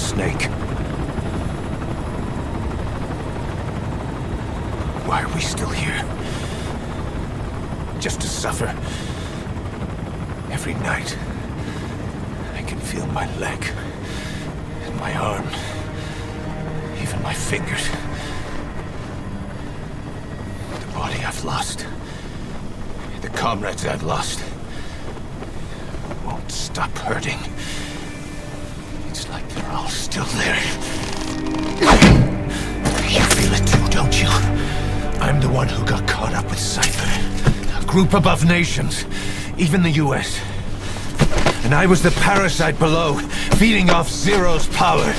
snake. Why are we still here? Just to suffer. Every night, I can feel my leg, and my arm, even my fingers. The body I've lost, the comrades I've lost, won't stop hurting. It's like they're all still there. You feel it too, don't you? I'm the one who got caught up with Cypher. A group above nations, even the US. And I was the parasite below, feeding off Zero's power.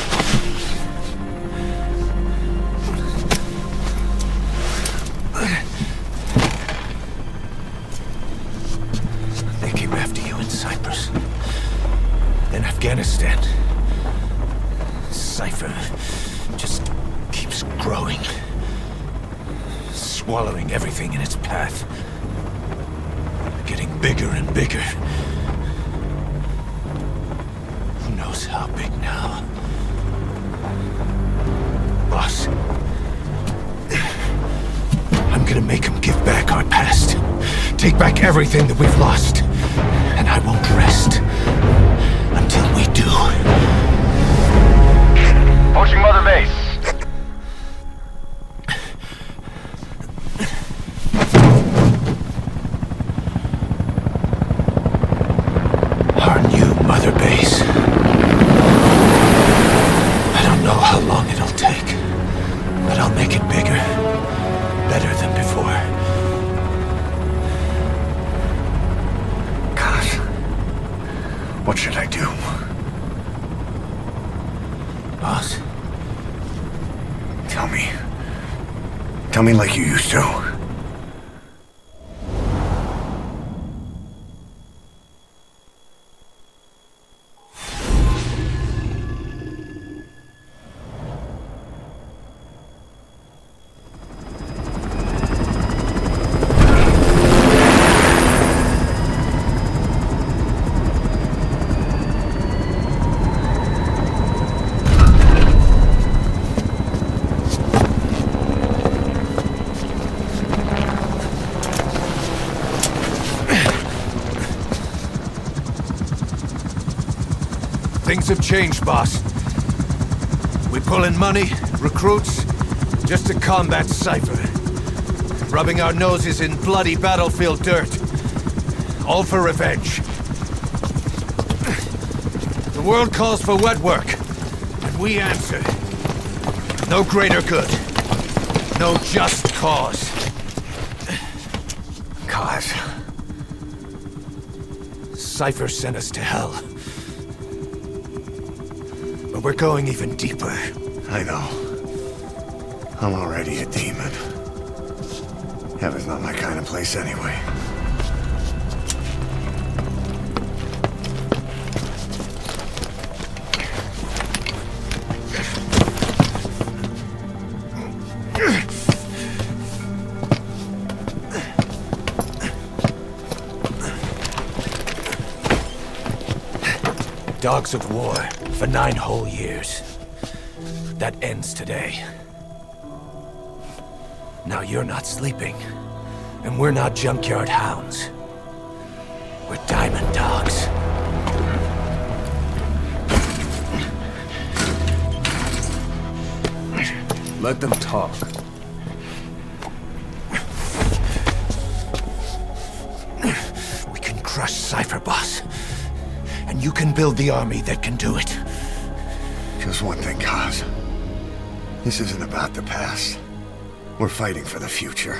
They came after you in Cyprus. Then Afghanistan. Cypher just keeps growing. Swallowing everything in its path. Getting bigger and bigger. Who knows how big now? Boss. I'm gonna make him give back our past. Take back everything that we've lost. And I won't rest until we do. Approaching Mother Base. Our new Mother Base. I don't know how long it'll take, but I'll make it bigger. Better than before. Gosh. What should I do? Boss? Tell me. Tell me like you used to. Things have changed, boss. We pull in money, recruits, just to combat Cypher. Rubbing our noses in bloody battlefield dirt. All for revenge. The world calls for wet work, and we answer. No greater good. No just cause. Cause? Cypher sent us to hell. But we're going even deeper. I know. I'm already a demon. Heaven's not my kind of place anyway. Dogs of war for 9 whole years. That ends today. Now you're not sleeping, and we're not junkyard hounds. We're diamond dogs. Let them talk. We can crush Cypher, boss. And you can build the army that can do it. Just one thing, Kaz. This isn't about the past. We're fighting for the future.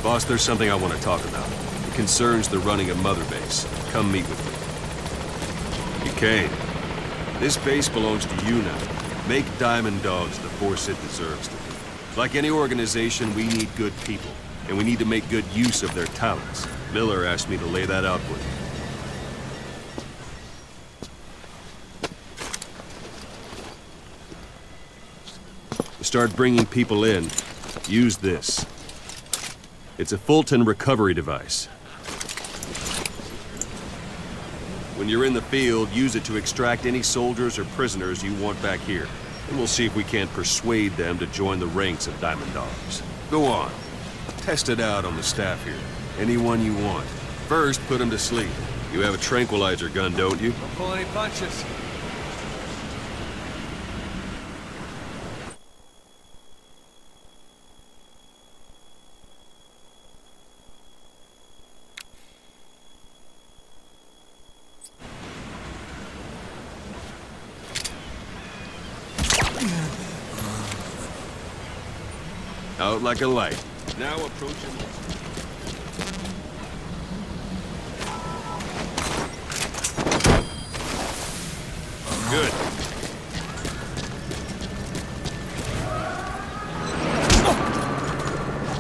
Boss, there's something I want to talk about. concerns the running of Mother Base, come meet with me. You came. This base belongs to you now. Make Diamond Dogs the force it deserves to be. Like any organization, we need good people, and we need to make good use of their talents. Miller asked me to lay that out for you. To start bringing people in, use this. It's a Fulton recovery device. When you're in the field, use it to extract any soldiers or prisoners you want back here. And we'll see if we can't persuade them to join the ranks of Diamond Dogs. Go on. Test it out on the staff here. Anyone you want. First, put them to sleep. You have a tranquilizer gun, don't you? Don't pull any punches. Out like a light. Now approach him. Good.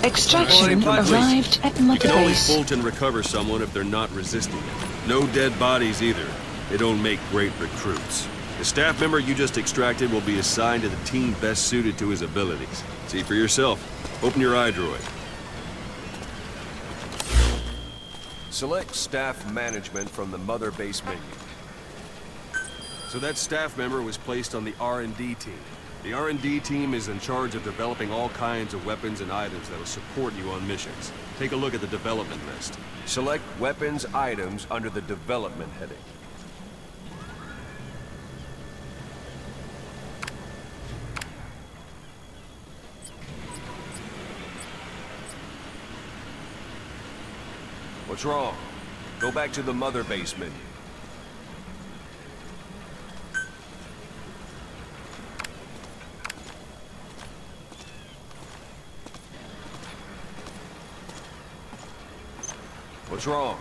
Extraction arrived at You Mother can only Base. Fulton recover someone if they're not resisting it. No dead bodies either. They don't make great recruits. The staff member you just extracted will be assigned to the team best suited to his abilities. See for yourself. Open your iDroid. Select Staff Management from the Mother Base menu. So that staff member was placed on the R&D team. The R&D team is in charge of developing all kinds of weapons and items that will support you on missions. Take a look at the development list. Select Weapons Items under the Development heading. What's wrong? Go back to the Mother Base menu. What's wrong?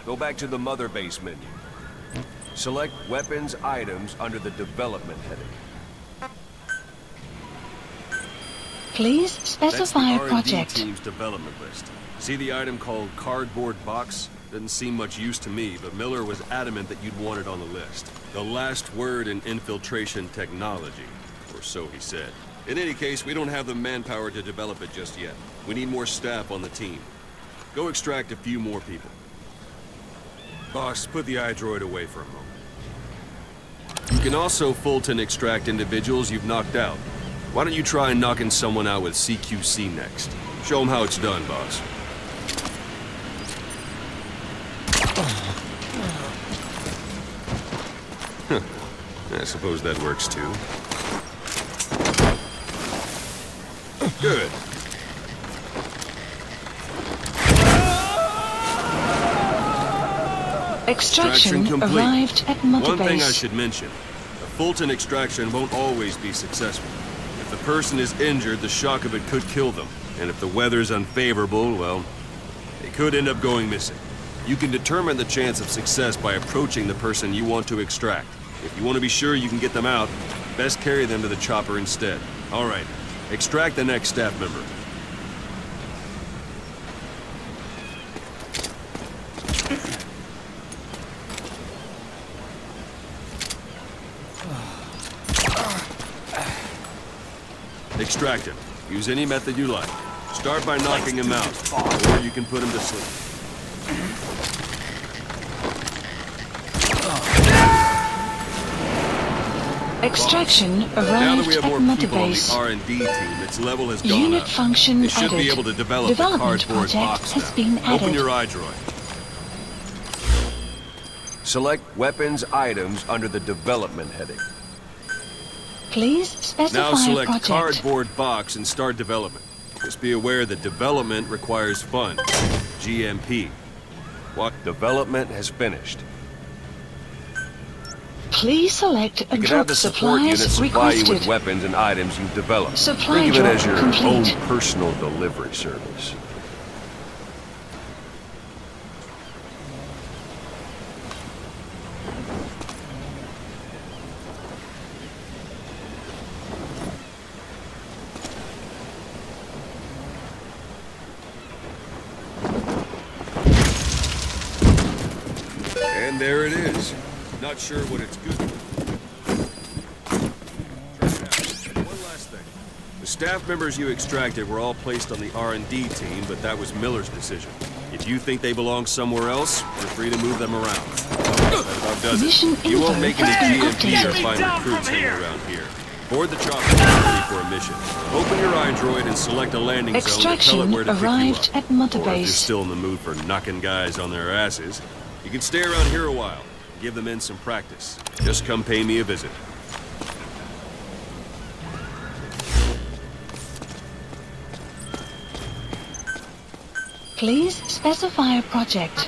Go back to the Mother Base menu. Select Weapons Items under the Development heading. Please specify a That's the R&D project. team's development list. See the item called Cardboard Box? Doesn't seem much use to me, but Miller was adamant that you'd want it on the list. The last word in infiltration technology, or so he said. In any case, we don't have the manpower to develop it just yet. We need more staff on the team. Go extract a few more people. Boss, put the iDroid away for a moment. You can also Fulton extract individuals you've knocked out. Why don't you try knocking someone out with CQC next? Show them how it's done, boss. I suppose that works too. Good. Extraction complete. arrived at Mother One thing I Base. should mention. A Fulton extraction won't always be successful. If the person is injured, the shock of it could kill them. And if the weather's unfavorable, well, they could end up going missing. You can determine the chance of success by approaching the person you want to extract. If you want to be sure you can get them out, best carry them to the chopper instead. All right, extract the next staff member. Extract him. Use any method you like. Start by knocking him out, or you can put him to sleep. Extraction Now that arrived we have at more Mother people on the Base. R&D team, its level has gone Unit up. function They should added. be able to develop the Development cardboard project box has now. been Open added. your iDroid. Select Weapons Items under the Development heading. Please specify Now a select project. Cardboard Box and start development. Just be aware that development requires funds. GMP. What development has finished. Please select a You can have drop the support unit supplies supply you requested. with weapons and items you've developed. Supply Think of it drop as your complete. own personal delivery service. And there it is. Not sure what it's good for. One last thing. The staff members you extracted were all placed on the R&D team, but that was Miller's decision. If you think they belong somewhere else, you're free to move them around. That about does it. You won't make any GMP or find recruits hanging around here. Board the chopper for a mission. Open your iDroid and select a landing zone to tell it where to pick you arrived up. at Mother Or if you're Base. still in the mood for knocking guys on their asses, you can stay around here a while. Give the men some practice. Just come pay me a visit. Please specify a project.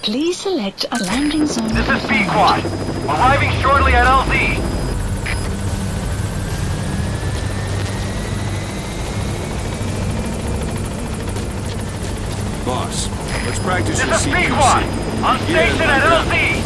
Please select a landing zone. This is B-Quad. Arriving shortly at LZ. Boss, let's practice your This is CQC. B-Quad. On station at LZ.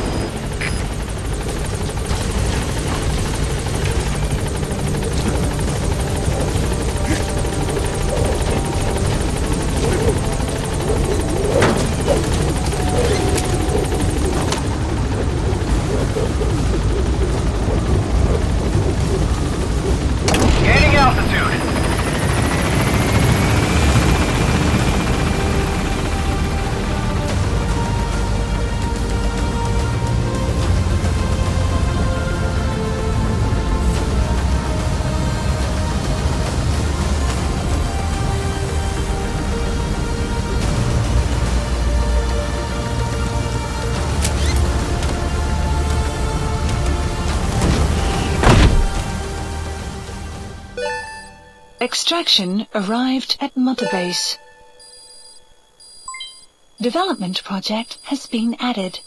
Gaining altitude. Extraction arrived at Mother Base. Development project has been added.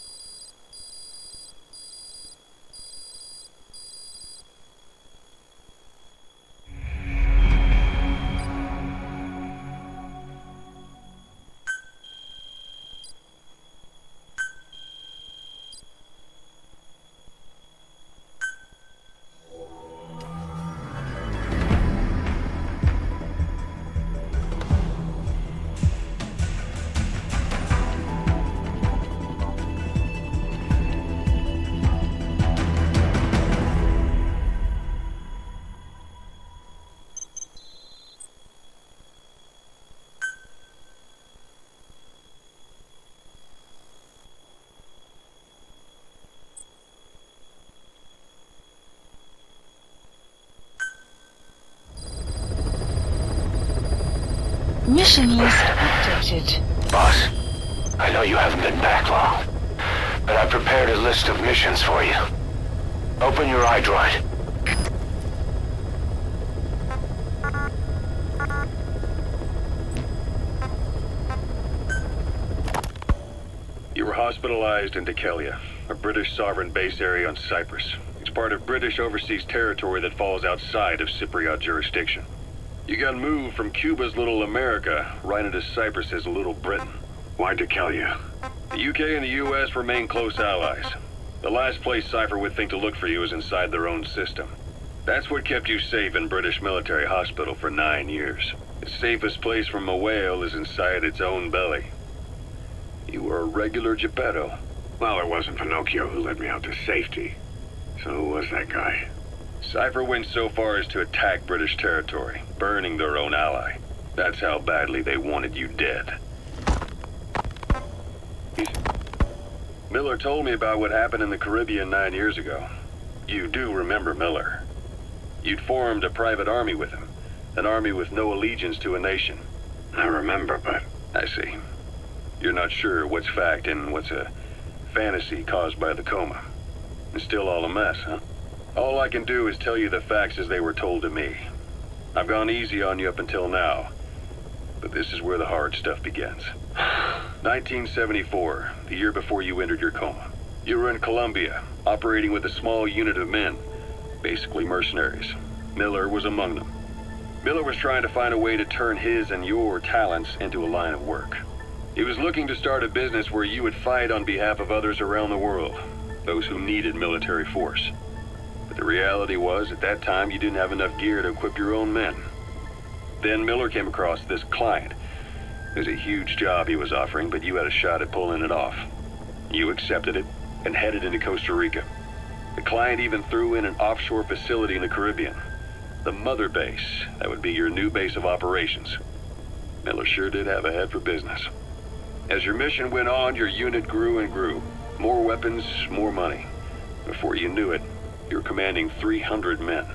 Mission list updated. Boss, I know you haven't been back long, but I prepared a list of missions for you. Open your iDroid. You were hospitalized in Dekelia, a British sovereign base area on Cyprus. It's part of British overseas territory that falls outside of Cypriot jurisdiction. You got moved from Cuba's Little America right into Cyprus's Little Britain. Why Dekelia? The UK and the US remain close allies. The last place Cypher would think to look for you is inside their own system. That's what kept you safe in British military hospital for 9 years. The safest place from a whale is inside its own belly. You were a regular Geppetto. Well, it wasn't Pinocchio who led me out to safety. So who was that guy? Cypher went so far as to attack British territory, burning their own ally. That's how badly they wanted you dead. Miller told me about what happened in the Caribbean 9 years ago. You do remember Miller. You'd formed a private army with him. An army with no allegiance to a nation. I remember, but... I see. You're not sure what's fact and what's a fantasy caused by the coma. It's still all a mess, huh? All I can do is tell you the facts as they were told to me. I've gone easy on you up until now, but this is where the hard stuff begins. 1974, the year before you entered your coma. You were in Colombia, operating with a small unit of men, basically mercenaries. Miller was among them. Miller was trying to find a way to turn his and your talents into a line of work. He was looking to start a business where you would fight on behalf of others around the world, those who needed military force. But the reality was, at that time, you didn't have enough gear to equip your own men. Then Miller came across this client. It was a huge job he was offering, but you had a shot at pulling it off. You accepted it and headed into Costa Rica. The client even threw in an offshore facility in the Caribbean. The mother base, that would be your new base of operations. Miller sure did have a head for business. As your mission went on, your unit grew and grew. More weapons, more money. Before you knew it, you were commanding 300 men.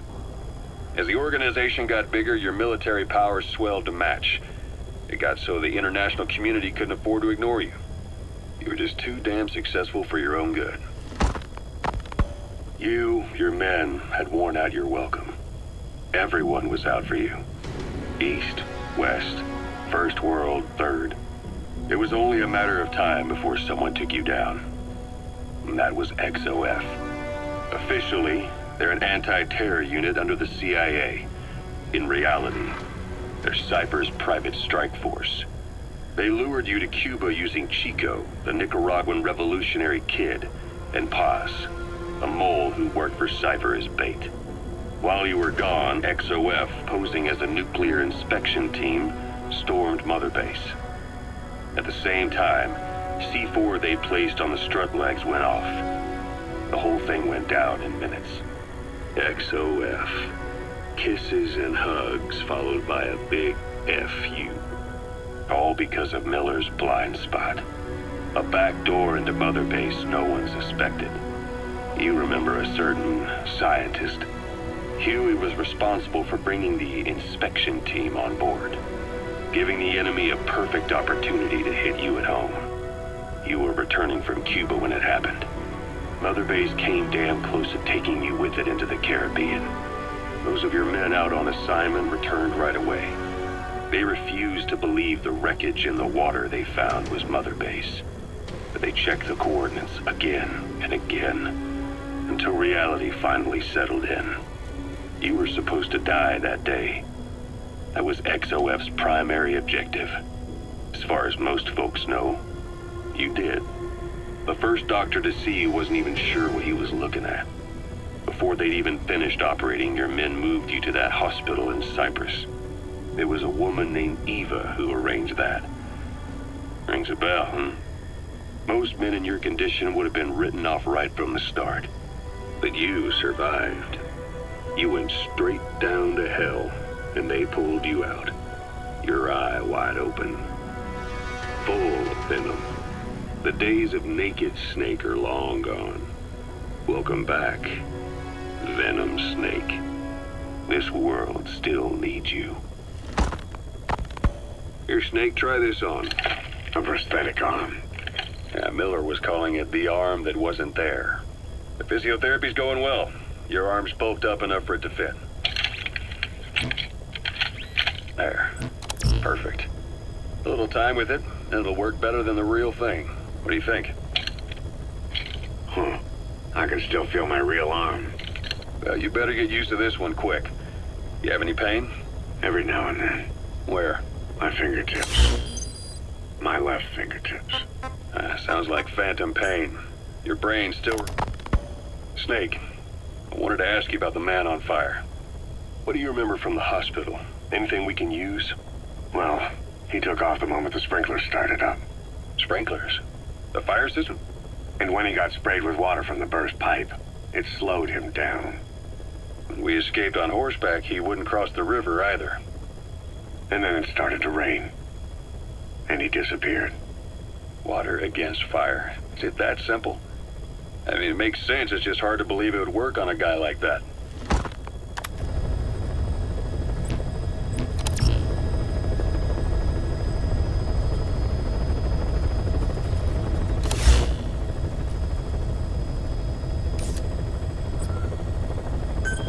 As the organization got bigger, your military powers swelled to match. It got so the international community couldn't afford to ignore you. You were just too damn successful for your own good. You, your men, had worn out your welcome. Everyone was out for you. East, West, First World, Third. It was only a matter of time before someone took you down. And that was XOF. Officially, they're an anti-terror unit under the CIA. In reality, they're Cypher's private strike force. They lured you to Cuba using Chico, the Nicaraguan revolutionary kid, and Paz, a mole who worked for Cypher as bait. While you were gone, XOF, posing as a nuclear inspection team, stormed Mother Base. At the same time, C4 they placed on the strut legs went off. The whole thing went down in minutes. XOF. Kisses and hugs followed by a big FU. All because of Miller's blind spot. A back door into Mother Base no one suspected. You remember a certain scientist? Huey was responsible for bringing the inspection team on board, giving the enemy a perfect opportunity to hit you at home. You were returning from Cuba when it happened. Mother Base came damn close to taking you with it into the Caribbean. Those of your men out on assignment returned right away. They refused to believe the wreckage in the water they found was Mother Base. But they checked the coordinates again and again, until reality finally settled in. You were supposed to die that day. That was XOF's primary objective. As far as most folks know, you did. The first doctor to see you wasn't even sure what he was looking at. Before they'd even finished operating, your men moved you to that hospital in Cyprus. It was a woman named Eva who arranged that. Rings a bell, huh? Most men in your condition would have been written off right from the start. But you survived. You went straight down to hell, and they pulled you out. Your eye wide open. Full of venom. The days of naked Snake are long gone. Welcome back, Venom Snake. This world still needs you. Here, Snake, try this on. A prosthetic arm. Yeah, Miller was calling it the arm that wasn't there. The physiotherapy's going well. Your arm's bulked up enough for it to fit. There. Perfect. A little time with it, and it'll work better than the real thing. What do you think? Huh. I can still feel my real arm. Well, you better get used to this one quick. You have any pain? Every now and then. Where? My fingertips. My left fingertips. Sounds like phantom pain. Your brain's still... Snake, I wanted to ask you about the man on fire. What do you remember from the hospital? Anything we can use? Well, he took off the moment the sprinklers started up. Sprinklers? The fire system? And when he got sprayed with water from the burst pipe, it slowed him down. When we escaped on horseback, he wouldn't cross the river either. And then it started to rain. And he disappeared. Water against fire. Is it that simple? I mean, it makes sense. It's just hard to believe it would work on a guy like that.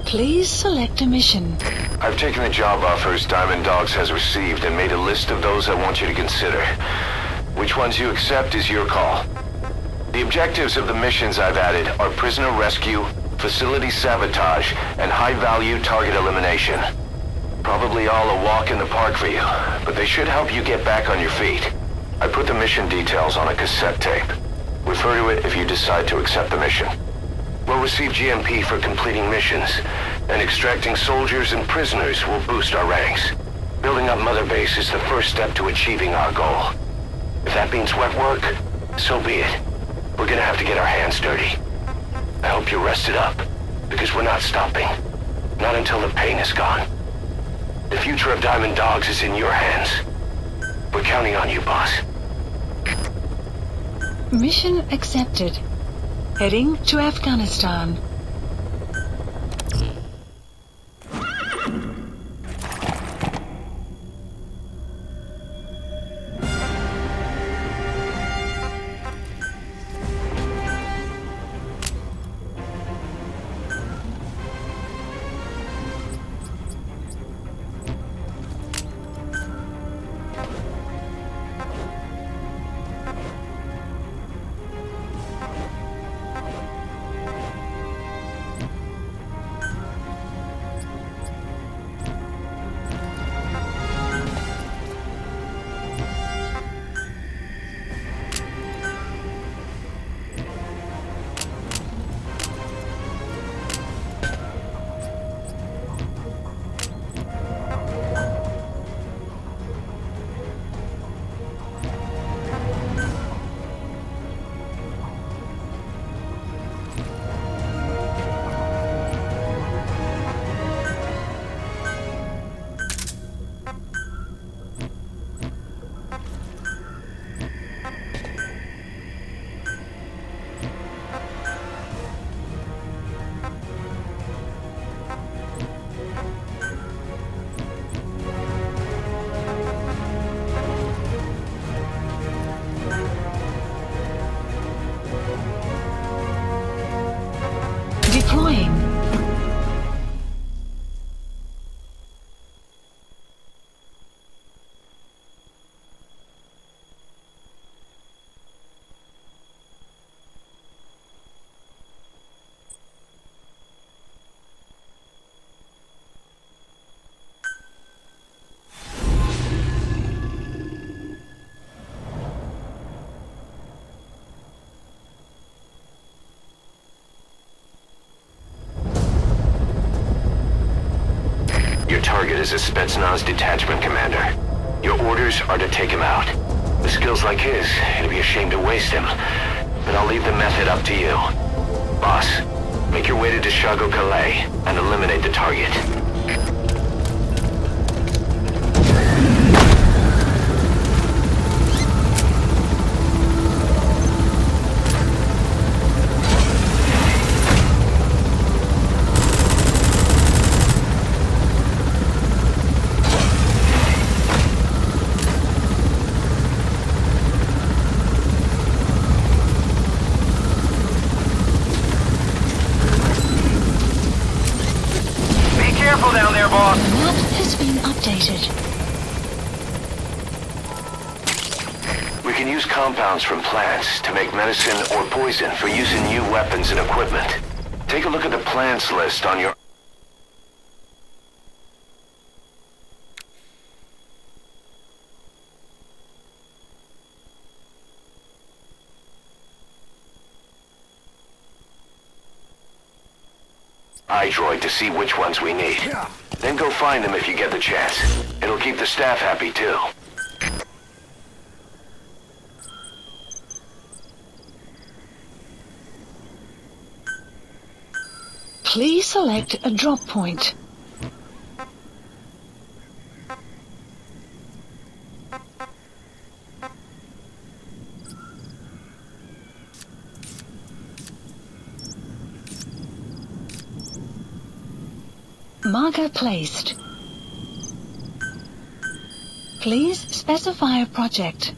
Please select a mission. I've taken the job offers Diamond Dogs has received and made a list of those I want you to consider. Which ones you accept is your call. The objectives of the missions I've added are prisoner rescue, facility sabotage, and high-value target elimination. Probably all a walk in the park for you, but they should help you get back on your feet. I put the mission details on a cassette tape. Refer to it if you decide to accept the mission. We'll receive GMP for completing missions, and extracting soldiers and prisoners will boost our ranks. Building up Mother Base is the first step to achieving our goal. If that means wet work, so be it. We're gonna have to get our hands dirty. I hope you're rested up, because we're not stopping. Not until the pain is gone. The future of Diamond Dogs is in your hands. We're counting on you, boss. Mission accepted. Heading to Afghanistan. Deploying. Your target is a Spetsnaz detachment commander. Your orders are to take him out. With skills like his, it'd be a shame to waste him. But I'll leave the method up to you. Boss, make your way to Dishago Calais and eliminate the target. Careful down there, boss. Map has been updated. We can use compounds from plants to make medicine or poison for use in new weapons and equipment. Take a look at the plants list on your... iDroid to see which ones we need. Then go find them if you get the chance. It'll keep the staff happy, too. Please select a drop point. Marker placed. Please specify a project.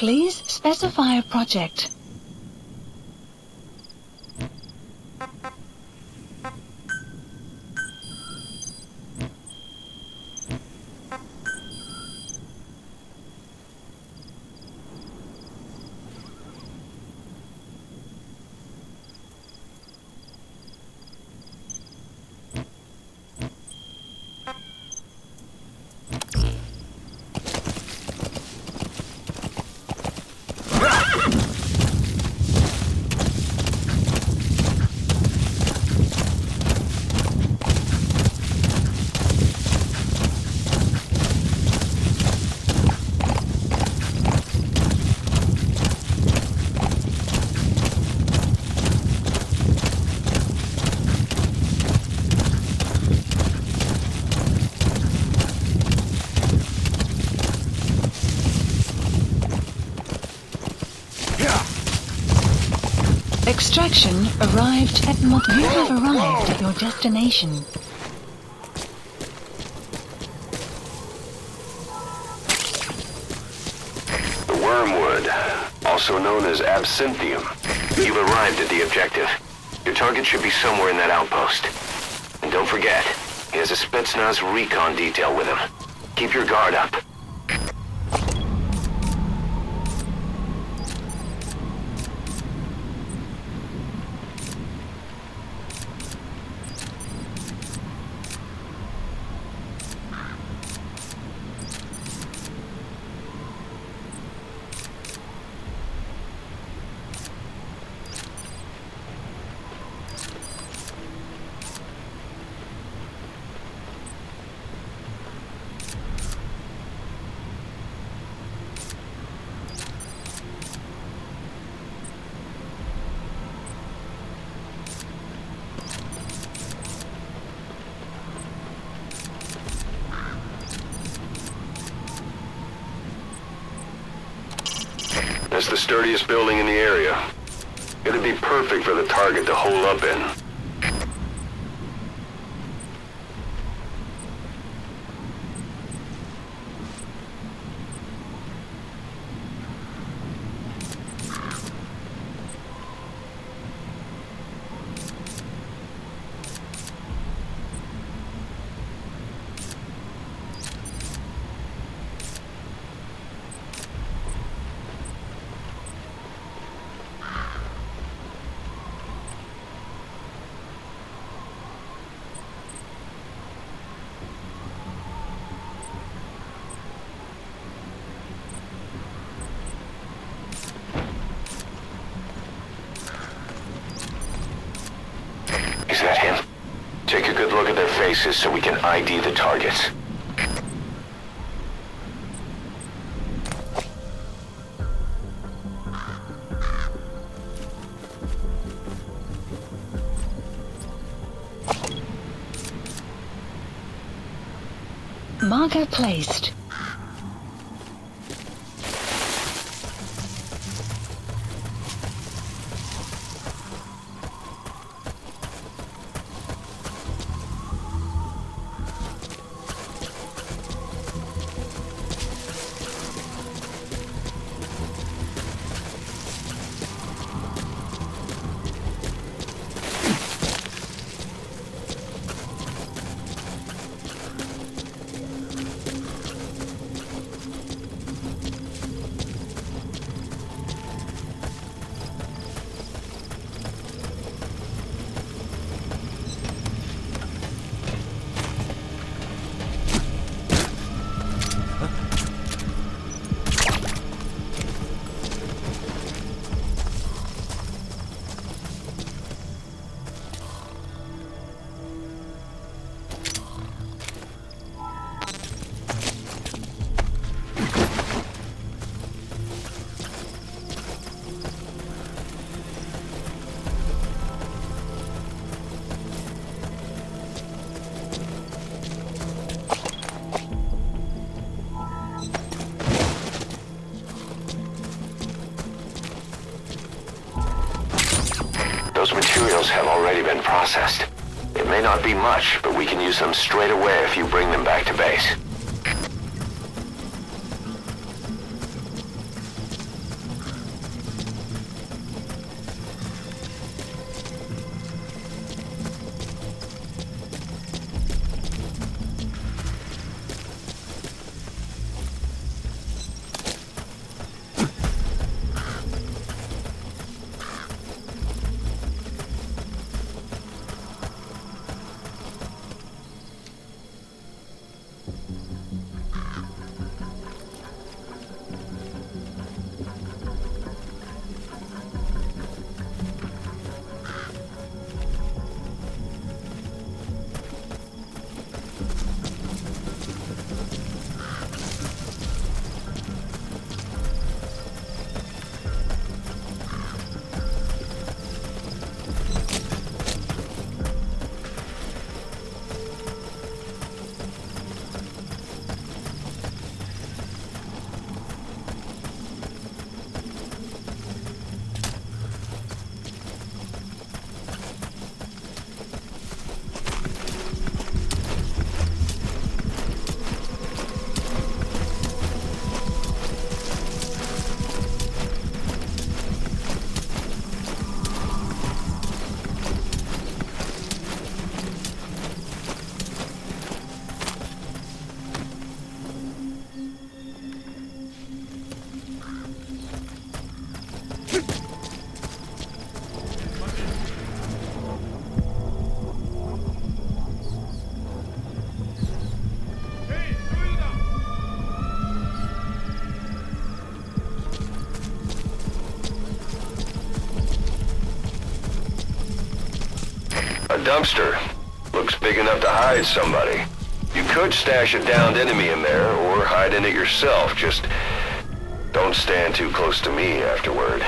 Please specify a project. Extraction arrived at You have arrived at your destination. The wormwood, also known as absinthium. You've arrived at the objective. Your target should be somewhere in that outpost. And don't forget, he has a Spetsnaz recon detail with him. Keep your guard up. That's the sturdiest building in the area. It'd be perfect for the target to hole up in. Is that him? Take a good look at their faces so we can ID the targets. Marker placed. Those materials have already been processed. It may not be much, but we can use them straight away if you bring them back to base. dumpster. Looks big enough to hide somebody. You could stash a downed enemy in there, or hide in it yourself. Just don't stand too close to me afterward.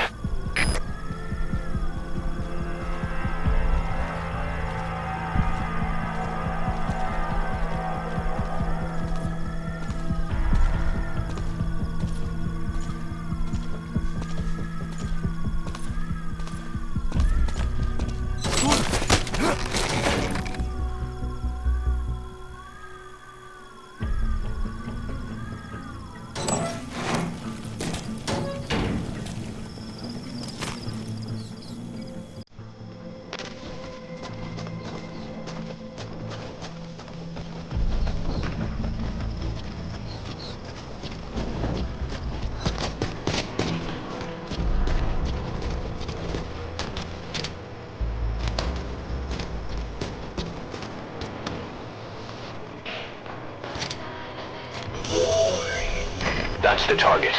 That's the target.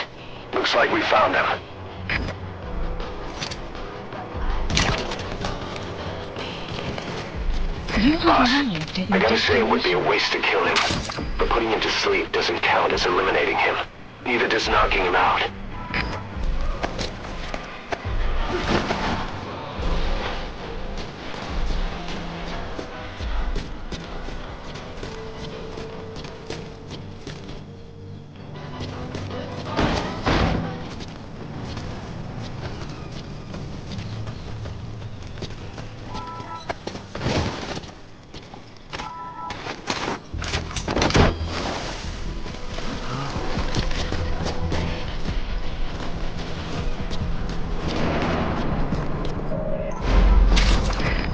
Looks like we found him. Boss, I gotta say it would be a waste to kill him. But putting him to sleep doesn't count as eliminating him. Neither does knocking him out.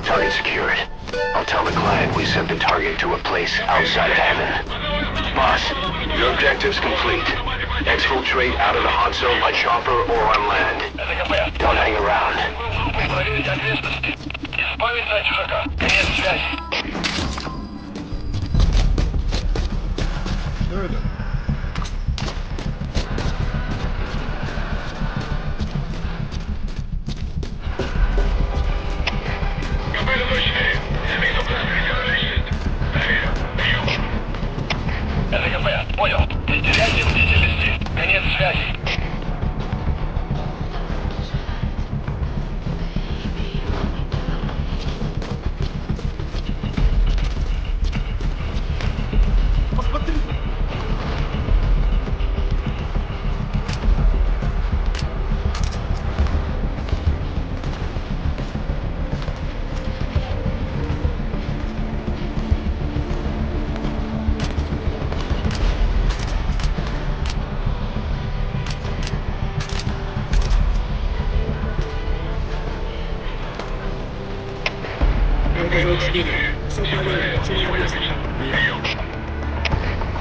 Target secured. I'll tell the client we sent the target to a place outside of heaven. Boss, your objective's complete. Exfiltrate out of the hot zone by chopper or on land. Don't hang around. Понял. Не теряйте бдительности. Конец связи.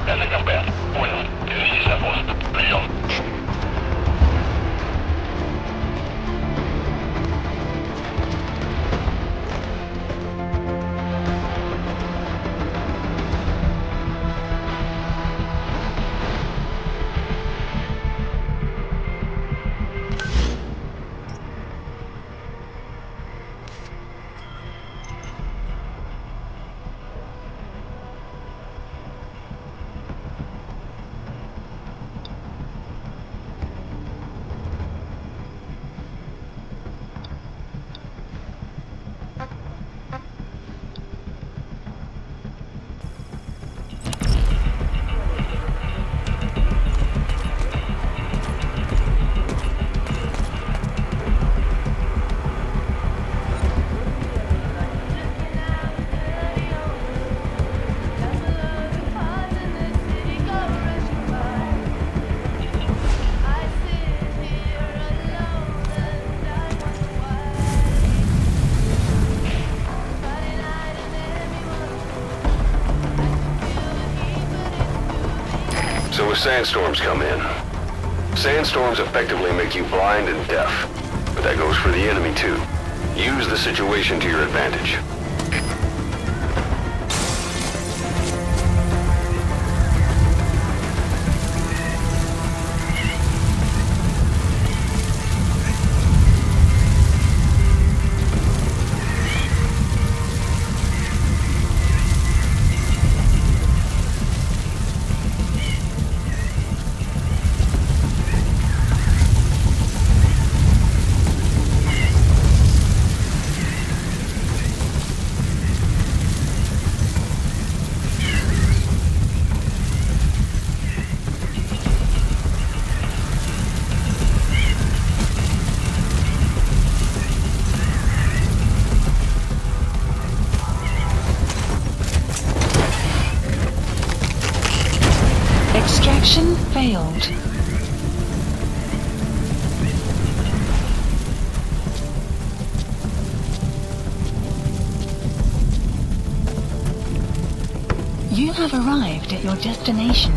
Это КП. Понял. Движитесь на пост. Прием. So if sandstorms come in, sandstorms effectively make you blind and deaf. But that goes for the enemy too. Use the situation to your advantage. Extraction failed. You have arrived at your destination.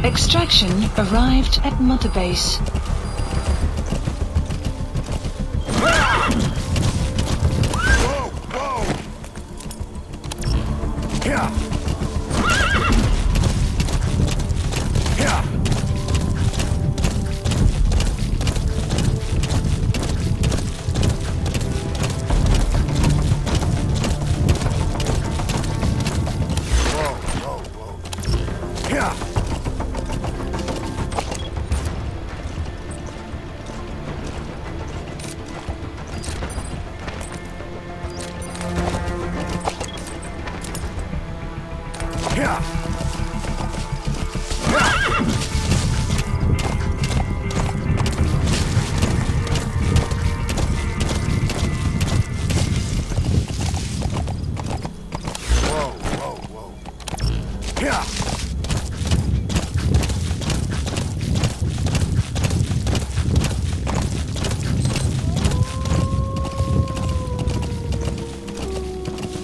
Extraction arrived at Mother Base.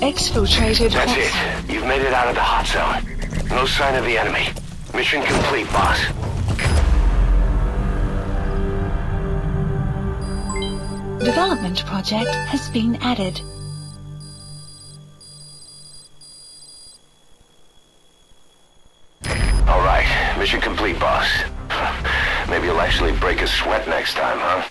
Exfiltrated. That's it. You've made it out of the hot zone. No sign of the enemy. Mission complete, boss. Development project has been added. All right. Mission complete, boss. Maybe you'll actually break a sweat next time, huh?